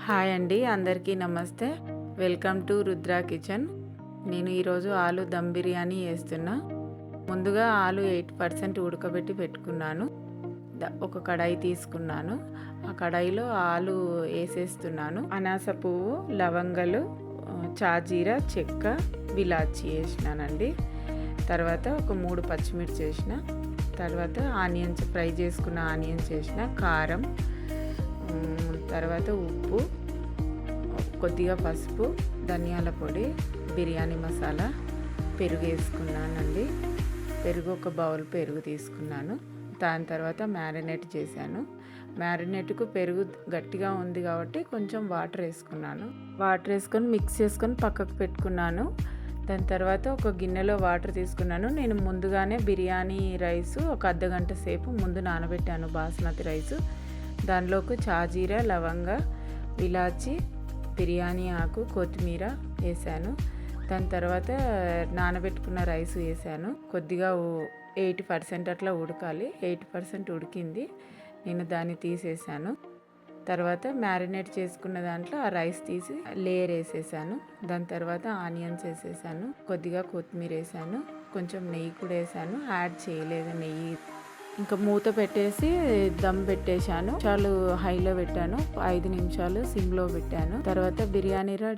Hi అండి, అందరికీ నమస్తే. Welcome to Rudra kitchen. నేను ఈరోజు ఆలు దమ్ బిర్యానీ వేస్తున్నా. ముందుగా ఆలు 8% ఉడకబెట్టి పెట్టుకున్నాను. ఒక కడాయి తీసుకున్నాను. ఆ కడాయిలో ఆలు వేసేస్తున్నాను. అనాస పువ్వు, లవంగలు, చాజీర, చెక్క, విలాచి వేసినానండి. తర్వాత ఒక 3 పచ్చిమిర్చి వేసిన. తర్వాత ఆనియన్స్, ఫ్రై చేసుకున్న ఆనియన్స్ వేసిన. కారం, తర్వాత ఉప్పు, కొద్దిగా పసుపు, ధనియాల పొడి, బిర్యానీ మసాలా, పెరుగు వేసుకున్నానండి. పెరుగు ఒక బౌల్ పెరుగు తీసుకున్నాను. దాని తర్వాత మ్యారినేట్ చేశాను. మ్యారినేట్కు పెరుగు గట్టిగా ఉంది కాబట్టి కొంచెం వాటర్ వేసుకున్నాను. వాటర్ వేసుకొని మిక్స్ చేసుకొని పక్కకు పెట్టుకున్నాను. దాని తర్వాత ఒక గిన్నెలో వాటర్ తీసుకున్నాను. నేను ముందుగానే బిర్యానీ రైసు ఒక అర్ధగంట సేపు ముందు నానబెట్టాను, బాస్మతి రైసు. దానిలోకి చాజీర, లవంగ, ఇలాచి, బిర్యానీ ఆకు, కొత్తిమీర వేసాను. దాని తర్వాత నానబెట్టుకున్న రైస్ వేసాను. కొద్దిగా 80% అట్లా ఉడకాలి. 80% ఉడికింది. నేను దాన్ని తీసేసాను. తర్వాత మ్యారినేట్ చేసుకున్న దాంట్లో ఆ రైస్ తీసి లేయర్ వేసేసాను. దాని తర్వాత ఆనియన్స్ వేసేసాను. కొద్దిగా కొత్తిమీర వేసాను. కొంచెం నెయ్యి కూడా వేసాను. యాడ్ చేయలేదు నెయ్యి. ఇంకా మూత పెట్టేసి దమ్ పెట్టేశాను. చాలు హైలో పెట్టాను. 5 నిమిషాలు సిమ్లో పెట్టాను. తర్వాత బిర్యానీ రెడీ.